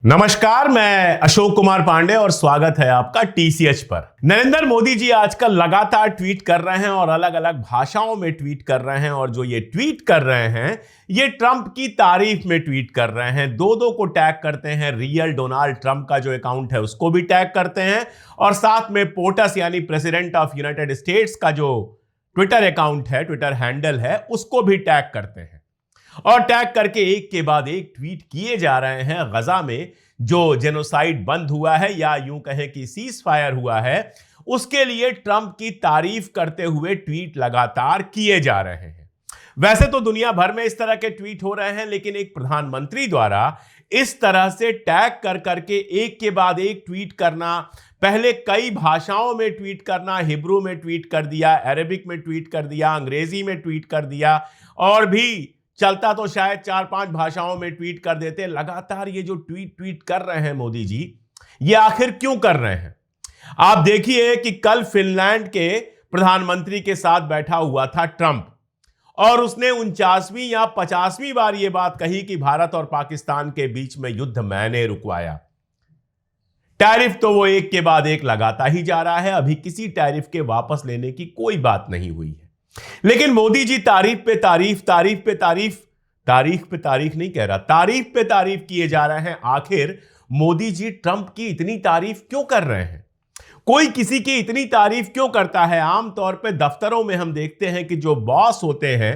नमस्कार, मैं अशोक कुमार पांडे और स्वागत है आपका टीसीएच पर। नरेंद्र मोदी जी आजकल लगातार ट्वीट कर रहे हैं और अलग अलग भाषाओं में ट्वीट कर रहे हैं और जो ये ट्वीट कर रहे हैं ये ट्रंप की तारीफ में ट्वीट कर रहे हैं। दो को टैग करते हैं। रियल डोनाल्ड ट्रंप का जो अकाउंट है उसको भी टैग करते हैं और साथ में पोटस यानी प्रेसिडेंट ऑफ यूनाइटेड स्टेट्स का जो ट्विटर अकाउंट है, ट्विटर हैंडल है, उसको भी टैग करते हैं और टैग करके एक के बाद एक ट्वीट किए जा रहे हैं। गजा में जो जेनोसाइड बंद हुआ है या यूं कहें कि सीज फायर हुआ है, उसके लिए ट्रंप की तारीफ करते हुए ट्वीट लगातार किए जा रहे हैं। वैसे तो दुनिया भर में इस तरह के ट्वीट हो रहे हैं, लेकिन एक प्रधानमंत्री द्वारा इस तरह से टैग कर करके एक के बाद एक ट्वीट करना, पहले कई भाषाओं में ट्वीट करना, हिब्रू में ट्वीट कर दिया, अरेबिक में ट्वीट कर दिया, अंग्रेजी में ट्वीट कर दिया और भी चलता तो शायद 4-5 भाषाओं में ट्वीट कर देते। लगातार ये जो ट्वीट कर रहे हैं मोदी जी, ये आखिर क्यों कर रहे हैं? आप देखिए कि कल फिनलैंड के प्रधानमंत्री के साथ बैठा हुआ था ट्रंप और उसने 49वीं या 50वीं बार यह बात कही कि भारत और पाकिस्तान के बीच में युद्ध मैंने रुकवाया। टैरिफ तो वो एक के बाद एक लगाता ही जा रहा है। अभी किसी टैरिफ के वापस लेने की कोई बात नहीं हुई है, लेकिन मोदी जी तारीफ पे तारीफ, तारीफ पे तारीफ, तारीख पे तारीख नहीं कह रहा, तारीफ पे तारीफ किए जा रहे हैं। आखिर मोदी जी ट्रंप की इतनी तारीफ क्यों कर रहे हैं? कोई किसी की इतनी तारीफ क्यों करता है? आमतौर पे दफ्तरों में हम देखते हैं कि जो बॉस होते हैं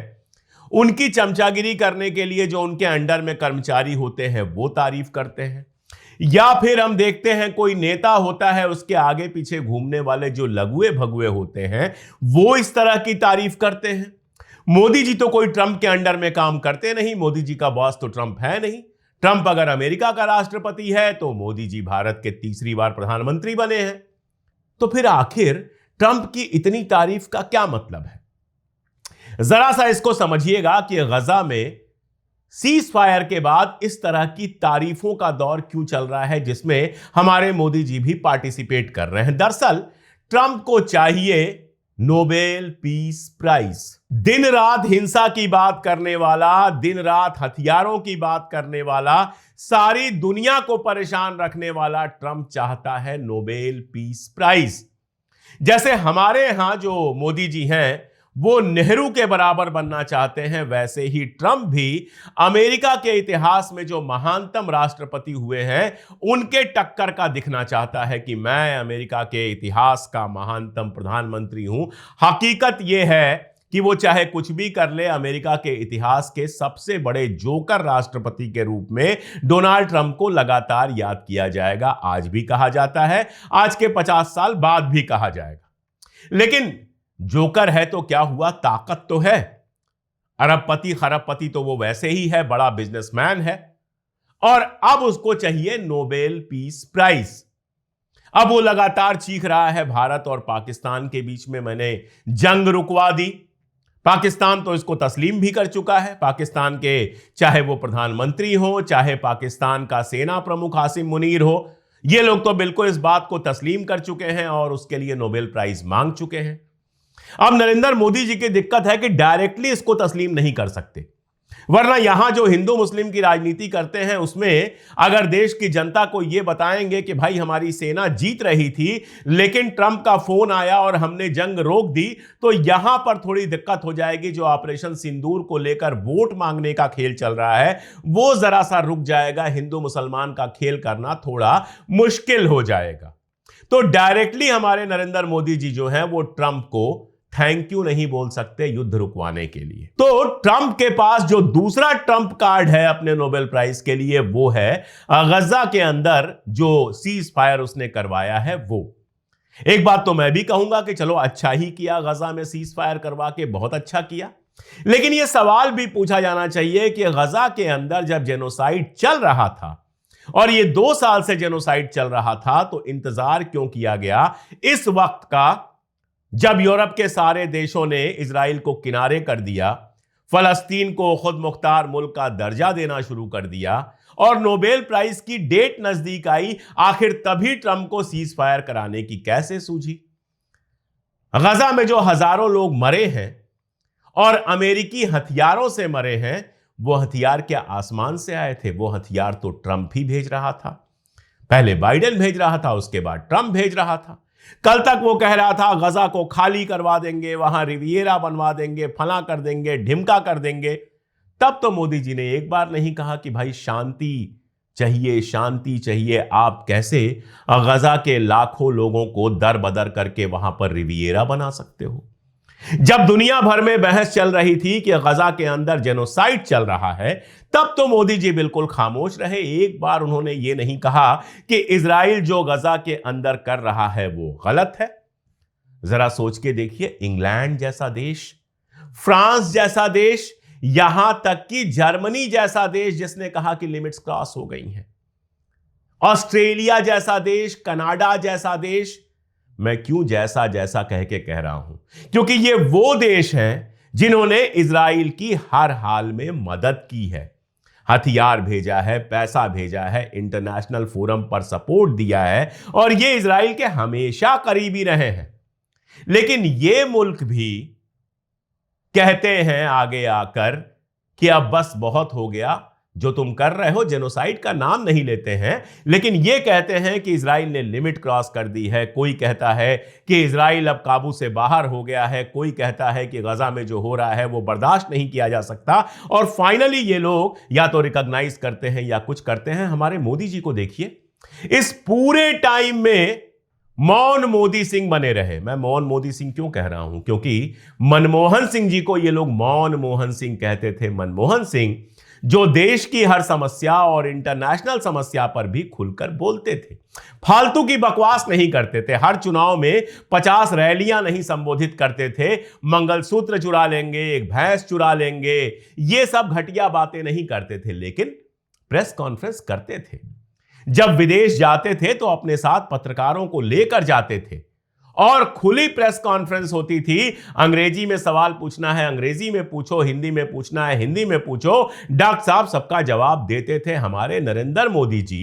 उनकी चमचागिरी करने के लिए जो उनके अंडर में कर्मचारी होते हैं वो तारीफ करते हैं, या फिर हम देखते हैं कोई नेता होता है, उसके आगे पीछे घूमने वाले जो लଗୁए भगुए होते हैं वो इस तरह की तारीफ करते हैं। मोदी जी तो कोई ट्रंप के अंडर में काम करते नहीं। मोदी जी का बॉस तो ट्रंप है नहीं। ट्रंप अगर अमेरिका का राष्ट्रपति है तो मोदी जी भारत के तीसरी बार प्रधानमंत्री बने हैं। तो फिर आखिर ट्रंप की इतनी तारीफ का क्या मतलब है? जरा सा इसको समझिएगा कि गजा में सीज फायर के बाद इस तरह की तारीफों का दौर क्यों चल रहा है, जिसमें हमारे मोदी जी भी पार्टिसिपेट कर रहे हैं। दरअसल ट्रंप को चाहिए नोबेल पीस प्राइज। दिन रात हिंसा की बात करने वाला, दिन रात हथियारों की बात करने वाला, सारी दुनिया को परेशान रखने वाला ट्रंप चाहता है नोबेल पीस प्राइज। जैसे हमारे यहां जो मोदी जी हैं वो नेहरू के बराबर बनना चाहते हैं, वैसे ही ट्रंप भी अमेरिका के इतिहास में जो महानतम राष्ट्रपति हुए हैं उनके टक्कर का दिखना चाहता है कि मैं अमेरिका के इतिहास का महानतम प्रधानमंत्री हूं। हकीकत यह है कि वो चाहे कुछ भी कर ले, अमेरिका के इतिहास के सबसे बड़े जोकर राष्ट्रपति के रूप में डोनाल्ड ट्रंप को लगातार याद किया जाएगा। आज भी कहा जाता है, आज के 50 साल बाद भी कहा जाएगा। लेकिन जोकर है तो क्या हुआ, ताकत तो है। अरबपति खरबपति तो वो वैसे ही है, बड़ा बिजनेसमैन है और अब उसको चाहिए नोबेल पीस प्राइज। अब वो लगातार चीख रहा है भारत और पाकिस्तान के बीच में मैंने जंग रुकवा दी। पाकिस्तान तो इसको तस्लीम भी कर चुका है। पाकिस्तान के चाहे वो प्रधानमंत्री हो, चाहे पाकिस्तान का सेना प्रमुख आसिम मुनीर हो, ये लोग तो बिल्कुल इस बात को तस्लीम कर चुके हैं और उसके लिए नोबेल प्राइज मांग चुके हैं। अब नरेंद्र मोदी जी की दिक्कत है कि डायरेक्टली इसको तस्लीम नहीं कर सकते, वरना यहां जो हिंदू मुस्लिम की राजनीति करते हैं उसमें अगर देश की जनता को यह बताएंगे कि भाई हमारी सेना जीत रही थी लेकिन ट्रंप का फोन आया और हमने जंग रोक दी, तो यहां पर थोड़ी दिक्कत हो जाएगी। जो ऑपरेशन सिंदूर को लेकर वोट मांगने का खेल चल रहा है वो जरा सा रुक जाएगा। हिंदू मुसलमान का खेल करना थोड़ा मुश्किल हो जाएगा। तो डायरेक्टली हमारे नरेंद्र मोदी जी जो हैं वो ट्रंप को थैंक यू नहीं बोल सकते युद्ध रुकवाने के लिए। तो ट्रंप के पास जो दूसरा ट्रंप कार्ड है अपने नोबेल प्राइज के लिए वो है गजा के अंदर जो सीज फायर उसने करवाया है वो। एक बात तो मैं भी कहूंगा कि चलो अच्छा ही किया, गजा में सीज फायर करवा के बहुत अच्छा किया, लेकिन यह सवाल भी पूछा जाना चाहिए कि गजा के अंदर जब जेनोसाइड चल रहा था और ये 2 साल से जेनोसाइड चल रहा था तो इंतजार क्यों किया गया इस वक्त का, जब यूरोप के सारे देशों ने इजराइल को किनारे कर दिया, फलस्तीन को खुद मुख्तार मुल्क का दर्जा देना शुरू कर दिया और नोबेल प्राइज की डेट नजदीक आई। आखिर तभी ट्रंप को सीज फायर कराने की कैसे सूझी? गजा में जो हजारों लोग मरे हैं और अमेरिकी हथियारों से मरे हैं वो हथियार क्या आसमान से आए थे? वो हथियार तो ट्रंप ही भेज रहा था। पहले बाइडेन भेज रहा था, उसके बाद ट्रंप भेज रहा था। कल तक वो कह रहा था गजा को खाली करवा देंगे, वहां रिविएरा बनवा देंगे, फला कर देंगे, ढिमका कर देंगे। तब तो मोदी जी ने एक बार नहीं कहा कि भाई शांति चाहिए, शांति चाहिए। आप कैसे गजा के लाखों लोगों को दर बदर करके वहां पर रिविएरा बना सकते हो? जब दुनिया भर में बहस चल रही थी कि गजा के अंदर जेनोसाइड चल रहा है, तब तो मोदी जी बिल्कुल खामोश रहे। एक बार उन्होंने ये नहीं कहा कि इजराइल जो गजा के अंदर कर रहा है वो गलत है। जरा सोच के देखिए, इंग्लैंड जैसा देश, फ्रांस जैसा देश, यहां तक कि जर्मनी जैसा देश जिसने कहा कि लिमिट्स क्रॉस हो गई हैं, ऑस्ट्रेलिया जैसा देश, कनाडा जैसा देश। मैं क्यों जैसा जैसा कह के कह रहा हूं? क्योंकि ये वो देश हैं जिन्होंने इजराइल की हर हाल में मदद की है, हथियार भेजा है, पैसा भेजा है, इंटरनेशनल फोरम पर सपोर्ट दिया है, और ये इजराइल के हमेशा करीबी रहे हैं। लेकिन ये मुल्क भी कहते हैं आगे आकर कि अब बस बहुत हो गया जो तुम कर रहे हो। जेनोसाइड का नाम नहीं लेते हैं, लेकिन यह कहते हैं कि इजराइल ने लिमिट क्रॉस कर दी है। कोई कहता है कि इजराइल अब काबू से बाहर हो गया है, कोई कहता है कि गजा में जो हो रहा है वो बर्दाश्त नहीं किया जा सकता। और फाइनली ये लोग या तो रिकॉग्नाइज करते हैं या कुछ करते हैं। हमारे मोदी जी को देखिए, इस पूरे टाइम में मौन मोदी सिंह बने रहे। मैं मौन मोदी सिंह क्यों कह रहा हूं? क्योंकि मनमोहन सिंह जी को ये लोग मौन मोहन सिंह कहते थे। मनमोहन सिंह जो देश की हर समस्या और इंटरनेशनल समस्या पर भी खुलकर बोलते थे, फालतू की बकवास नहीं करते थे, हर चुनाव में 50 रैलियां नहीं संबोधित करते थे, मंगलसूत्र चुरा लेंगे, एक भैंस चुरा लेंगे, ये सब घटिया बातें नहीं करते थे, लेकिन प्रेस कॉन्फ्रेंस करते थे। जब विदेश जाते थे तो अपने साथ पत्रकारों को लेकर जाते थे और खुली प्रेस कॉन्फ्रेंस होती थी। अंग्रेजी में सवाल पूछना है अंग्रेजी में पूछो, हिंदी में पूछना है हिंदी में पूछो, डॉक्टर साहब सबका जवाब देते थे। हमारे नरेंद्र मोदी जी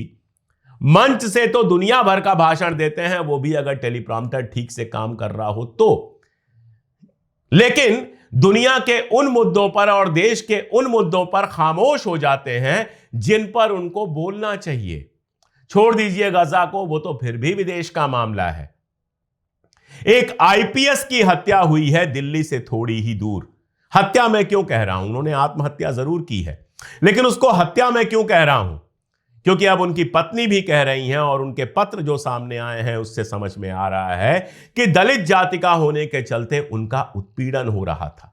मंच से तो दुनिया भर का भाषण देते हैं, वो भी अगर टेलीप्रॉम्प्टर ठीक से काम कर रहा हो तो। लेकिन दुनिया के उन मुद्दों पर और देश के उन मुद्दों पर खामोश हो जाते हैं जिन पर उनको बोलना चाहिए। छोड़ दीजिए गजा को, वो तो फिर भी विदेश का मामला है। एक आईपीएस की हत्या हुई है दिल्ली से थोड़ी ही दूर। हत्या मैं क्यों कह रहा हूं? उन्होंने आत्महत्या जरूर की है, लेकिन उसको हत्या मैं क्यों कह रहा हूं? क्योंकि अब उनकी पत्नी भी कह रही हैं और उनके पत्र जो सामने आए हैं उससे समझ में आ रहा है कि दलित जाति का होने के चलते उनका उत्पीड़न हो रहा था।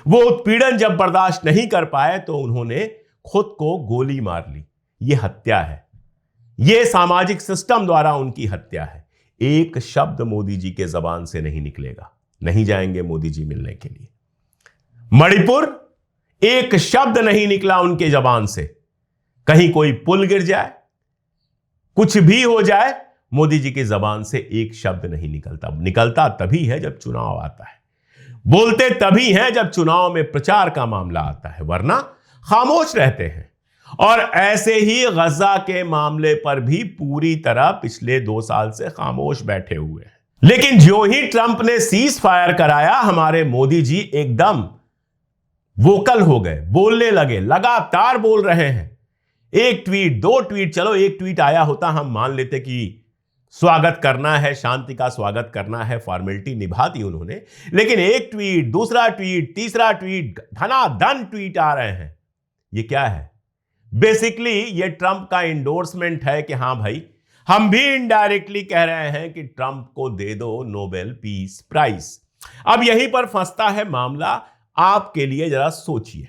वो उत्पीड़न जब बर्दाश्त नहीं कर पाए तो उन्होंने खुद को गोली मार ली। यह हत्या है, यह सामाजिक सिस्टम द्वारा उनकी हत्या है। एक शब्द मोदी जी के जबान से नहीं निकलेगा, नहीं जाएंगे मोदी जी मिलने के लिए। मणिपुर, एक शब्द नहीं निकला उनके जबान से। कहीं कोई पुल गिर जाए, कुछ भी हो जाए, मोदी जी की जबान से एक शब्द नहीं निकलता। निकलता तभी है जब चुनाव आता है, बोलते तभी हैं जब चुनाव में प्रचार का मामला आता है, वरना खामोश रहते हैं। और ऐसे ही गजा के मामले पर भी पूरी तरह पिछले 2 साल से खामोश बैठे हुए हैं। लेकिन जो ही ट्रंप ने सीज फायर कराया, हमारे मोदी जी एकदम वोकल हो गए, बोलने लगे, लगातार बोल रहे हैं। एक ट्वीट, 2 ट्वीट, चलो एक ट्वीट आया होता हम मान लेते कि स्वागत करना है, शांति का स्वागत करना है, फॉर्मेलिटी निभा दी उन्होंने। लेकिन एक ट्वीट, दूसरा ट्वीट, तीसरा ट्वीट, धनाधन ट्वीट आ रहे हैं। ये क्या है? बेसिकली ये ट्रंप का इंडोर्समेंट है कि हां भाई, हम भी इनडायरेक्टली कह रहे हैं कि ट्रंप को दे दो नोबेल पीस प्राइज। अब यहीं पर फंसता है मामला। आपके लिए जरा सोचिए,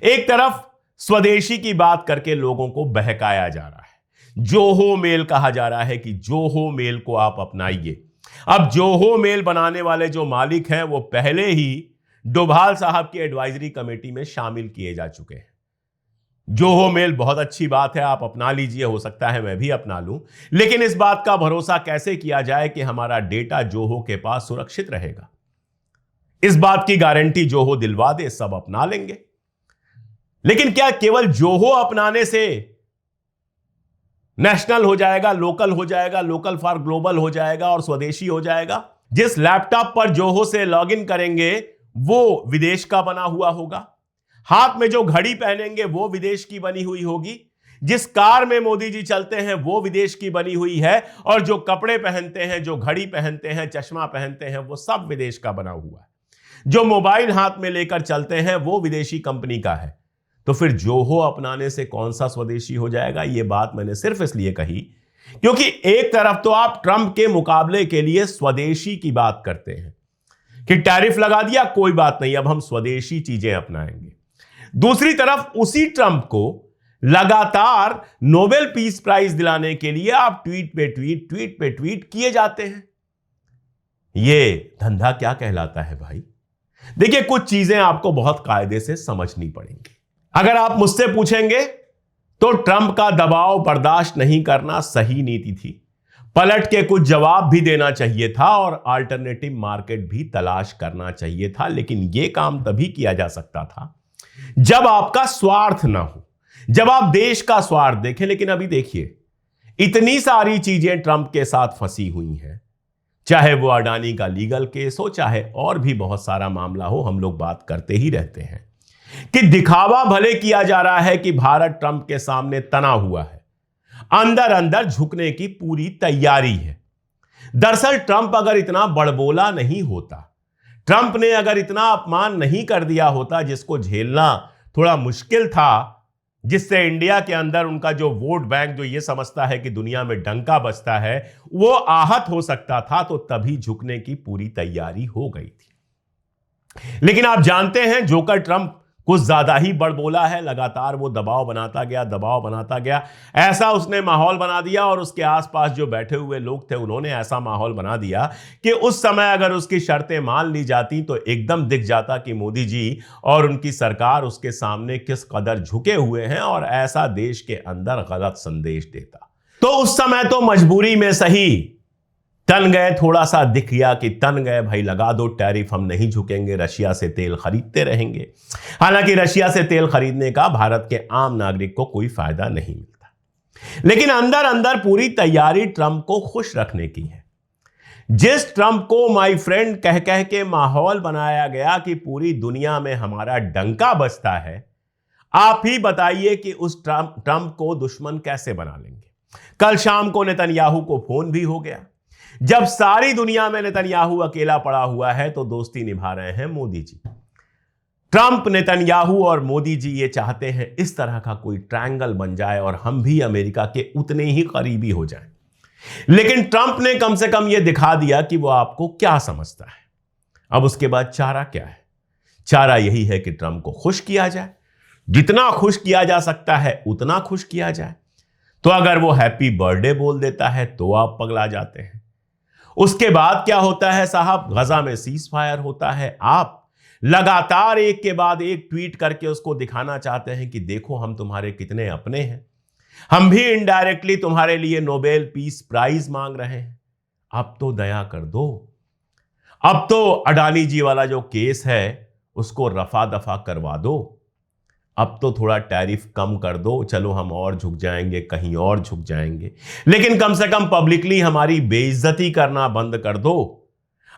एक तरफ स्वदेशी की बात करके लोगों को बहकाया जा रहा है, जोहो मेल कहा जा रहा है कि जोहो मेल को आप अपनाइए। अब जोहो मेल बनाने वाले जो मालिक हैं वो पहले ही डोभाल साहब की एडवाइजरी कमेटी में शामिल किए जा चुके हैं। जोहो मेल बहुत अच्छी बात है, आप अपना लीजिए, हो सकता है मैं भी अपना लूं, लेकिन इस बात का भरोसा कैसे किया जाए कि हमारा डेटा जोहो के पास सुरक्षित रहेगा? इस बात की गारंटी जोहो दिलवा दे, सब अपना लेंगे। लेकिन क्या केवल जोहो अपनाने से नेशनल हो जाएगा, लोकल हो जाएगा, लोकल फॉर ग्लोबल हो जाएगा और स्वदेशी हो जाएगा? जिस लैपटॉप पर जोहो से लॉगिन करेंगे वो विदेश का बना हुआ होगा। हाथ में जो घड़ी पहनेंगे वो विदेश की बनी हुई होगी, जिस कार में मोदी जी चलते हैं वो विदेश की बनी हुई है, और जो कपड़े पहनते हैं, जो घड़ी पहनते हैं, चश्मा पहनते हैं, वो सब विदेश का बना हुआ है। जो मोबाइल हाथ में लेकर चलते हैं वो विदेशी कंपनी का है। तो फिर जोहो अपनाने से कौन सा स्वदेशी हो जाएगा? यह बात मैंने सिर्फ इसलिए कही क्योंकि एक तरफ तो आप ट्रंप के मुकाबले के लिए स्वदेशी की बात करते हैं कि टैरिफ लगा दिया, कोई बात नहीं, अब हम स्वदेशी चीजें अपनाएंगे। दूसरी तरफ उसी ट्रंप को लगातार नोबेल पीस प्राइज दिलाने के लिए आप ट्वीट पे ट्वीट किए जाते हैं। यह धंधा क्या कहलाता है भाई? देखिए, कुछ चीजें आपको बहुत कायदे से समझनी पड़ेंगी। अगर आप मुझसे पूछेंगे तो ट्रंप का दबाव बर्दाश्त नहीं करना सही नीति थी। पलट के कुछ जवाब भी देना चाहिए था और अल्टरनेटिव मार्केट भी तलाश करना चाहिए था, लेकिन यह काम तभी किया जा सकता था जब आपका स्वार्थ ना हो, जब आप देश का स्वार्थ देखें। लेकिन अभी देखिए, इतनी सारी चीजें ट्रंप के साथ फंसी हुई हैं, चाहे वो अडानी का लीगल केस हो, चाहे और भी बहुत सारा मामला हो। हम लोग बात करते ही रहते हैं कि दिखावा भले किया जा रहा है कि भारत ट्रंप के सामने तना हुआ है, अंदर अंदर झुकने की पूरी तैयारी है। दरअसल ट्रंप अगर इतना बड़बोला नहीं होता, ट्रंप ने अगर इतना अपमान नहीं कर दिया होता जिसको झेलना थोड़ा मुश्किल था, जिससे इंडिया के अंदर उनका जो वोट बैंक जो ये समझता है कि दुनिया में डंका बजता है, वो आहत हो सकता था, तो तभी झुकने की पूरी तैयारी हो गई थी। लेकिन आप जानते हैं, जोकर ट्रंप कुछ ज्यादा ही बड़बोला है। लगातार वो दबाव बनाता गया। ऐसा उसने माहौल बना दिया और उसके आसपास जो बैठे हुए लोग थे उन्होंने ऐसा माहौल बना दिया कि उस समय अगर उसकी शर्तें मान ली जाती तो एकदम दिख जाता कि मोदी जी और उनकी सरकार उसके सामने किस कदर झुके हुए हैं, और ऐसा देश के अंदर गलत संदेश देता। तो उस समय तो मजबूरी में सही तन गए, थोड़ा सा दिख गया कि तन गए, भाई लगा दो टैरिफ, हम नहीं झुकेंगे, रशिया से तेल खरीदते रहेंगे। हालांकि रशिया से तेल खरीदने का भारत के आम नागरिक को कोई फायदा नहीं मिलता, लेकिन अंदर अंदर पूरी तैयारी ट्रंप को खुश रखने की है। जिस ट्रंप को माय फ्रेंड कह कह के माहौल बनाया गया कि पूरी दुनिया में हमारा डंका बजता है, आप ही बताइए कि उस ट्रंप को दुश्मन कैसे बना लेंगे। कल शाम को नेतन्याहू को फोन भी हो गया। जब सारी दुनिया में नेतन्याहू अकेला पड़ा हुआ है तो दोस्ती निभा रहे हैं मोदी जी। ट्रंप, नेतन्याहू और मोदी जी ये चाहते हैं इस तरह का कोई ट्रायंगल बन जाए और हम भी अमेरिका के उतने ही करीबी हो जाएं। लेकिन ट्रंप ने कम से कम ये दिखा दिया कि वो आपको क्या समझता है। अब उसके बाद चारा क्या है? चारा यही है कि ट्रंप को खुश किया जाए, जितना खुश किया जा सकता है उतना खुश किया जाए। तो अगर वो हैप्पी बर्थडे बोल देता है तो आप पगला जाते हैं। उसके बाद क्या होता है साहब? गजा में सीज फायर होता है। आप लगातार एक के बाद एक ट्वीट करके उसको दिखाना चाहते हैं कि देखो हम तुम्हारे कितने अपने हैं, हम भी इनडायरेक्टली तुम्हारे लिए नोबेल पीस प्राइज मांग रहे हैं। अब तो दया कर दो, अब तो अडानी जी वाला जो केस है उसको रफा दफा करवा दो, अब तो थोड़ा टैरिफ कम कर दो, चलो हम और झुक जाएंगे, कहीं और झुक जाएंगे, लेकिन कम से कम पब्लिकली हमारी बेइज्जती करना बंद कर दो।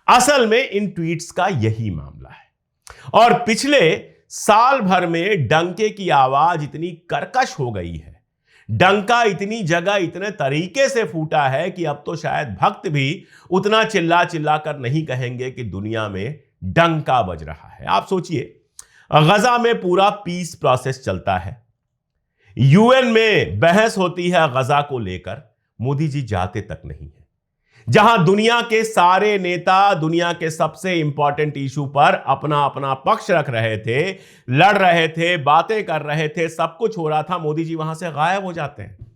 असल में इन ट्वीट्स का यही मामला है। और पिछले साल भर में डंके की आवाज इतनी कर्कश हो गई है, डंका इतनी जगह इतने तरीके से फूटा है कि अब तो शायद भक्त भी उतना चिल्ला चिल्ला कर नहीं कहेंगे कि दुनिया में डंका बज रहा है। आप सोचिए, गजा में पूरा पीस प्रोसेस चलता है, यूएन में बहस होती है गजा को लेकर, मोदी जी जाते तक नहीं है। जहां दुनिया के सारे नेता दुनिया के सबसे इंपॉर्टेंट इशू पर अपना अपना पक्ष रख रहे थे, लड़ रहे थे, बातें कर रहे थे, सब कुछ हो रहा था, मोदी जी वहां से गायब हो जाते हैं।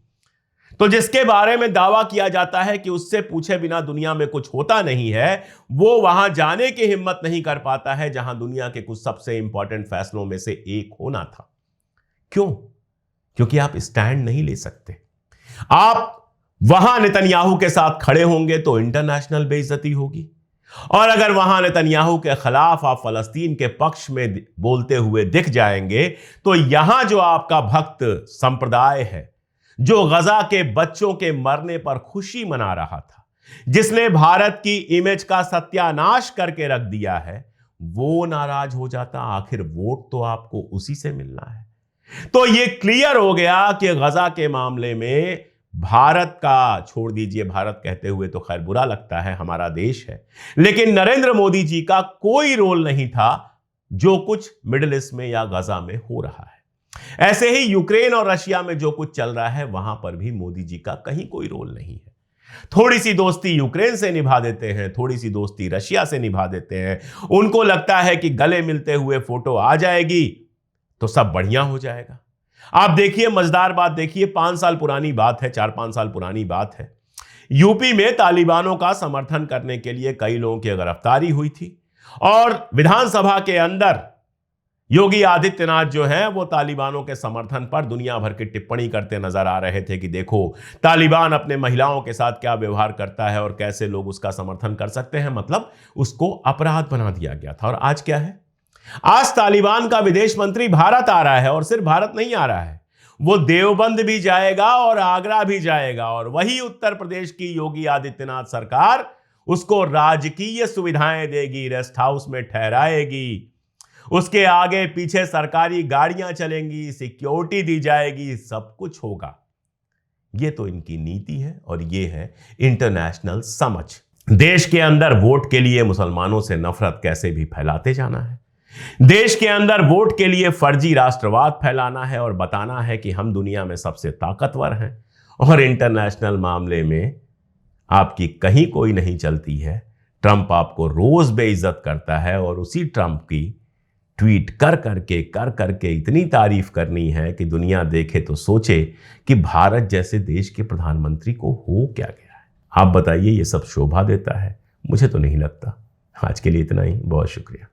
तो जिसके बारे में दावा किया जाता है कि उससे पूछे बिना दुनिया में कुछ होता नहीं है, वो वहां जाने की हिम्मत नहीं कर पाता है जहां दुनिया के कुछ सबसे इंपॉर्टेंट फैसलों में से एक होना था। क्यों? क्योंकि आप स्टैंड नहीं ले सकते। आप वहां नेतन्याहू के साथ खड़े होंगे तो इंटरनेशनल बेइज्जती होगी, और अगर वहां नेतन्याहू के खिलाफ आप फलस्तीन के पक्ष में बोलते हुए दिख जाएंगे तो यहां जो आपका भक्त संप्रदाय है, जो गजा के बच्चों के मरने पर खुशी मना रहा था, जिसने भारत की इमेज का सत्यानाश करके रख दिया है, वो नाराज हो जाता। आखिर वोट तो आपको उसी से मिलना है। तो ये क्लियर हो गया कि गजा के मामले में भारत का, छोड़ दीजिए भारत कहते हुए तो खैर बुरा लगता है, हमारा देश है, लेकिन नरेंद्र मोदी जी का कोई रोल नहीं था जो कुछ मिडिल ईस्ट में या गजा में हो रहा है। ऐसे ही यूक्रेन और रशिया में जो कुछ चल रहा है वहां पर भी मोदी जी का कहीं कोई रोल नहीं है। थोड़ी सी दोस्ती यूक्रेन से निभा देते हैं, थोड़ी सी दोस्ती रशिया से निभा देते हैं। उनको लगता है कि गले मिलते हुए फोटो आ जाएगी तो सब बढ़िया हो जाएगा। आप देखिए, मजेदार बात देखिए, 5 साल पुरानी बात है, 4-5 साल पुरानी बात है। यूपी में तालिबानों का समर्थन करने के लिए कई लोगों की गिरफ्तारी हुई थी और विधानसभा के अंदर योगी आदित्यनाथ जो हैं वो तालिबानों के समर्थन पर दुनिया भर की टिप्पणी करते नजर आ रहे थे कि देखो तालिबान अपने महिलाओं के साथ क्या व्यवहार करता है और कैसे लोग उसका समर्थन कर सकते हैं। मतलब उसको अपराध बना दिया गया था। और आज क्या है? आज तालिबान का विदेश मंत्री भारत आ रहा है, और सिर्फ भारत नहीं आ रहा है, वो देवबंद भी जाएगा और आगरा भी जाएगा, और वही उत्तर प्रदेश की योगी आदित्यनाथ सरकार उसको राजकीय सुविधाएं देगी, रेस्ट हाउस में ठहराएगी, उसके आगे पीछे सरकारी गाड़ियां चलेंगी, सिक्योरिटी दी जाएगी, सब कुछ होगा। ये तो इनकी नीति है और ये है इंटरनेशनल समझ। देश के अंदर वोट के लिए मुसलमानों से नफरत कैसे भी फैलाते जाना है, देश के अंदर वोट के लिए फर्जी राष्ट्रवाद फैलाना है और बताना है कि हम दुनिया में सबसे ताकतवर हैं, और इंटरनेशनल मामले में आपकी कहीं कोई नहीं चलती है। ट्रंप आपको रोज बेइज्जत करता है और उसी ट्रंप की ट्वीट कर करके इतनी तारीफ करनी है कि दुनिया देखे तो सोचे कि भारत जैसे देश के प्रधानमंत्री को हो क्या गया है। आप बताइए, ये सब शोभा देता है? मुझे तो नहीं लगता। आज के लिए इतना ही, बहुत शुक्रिया।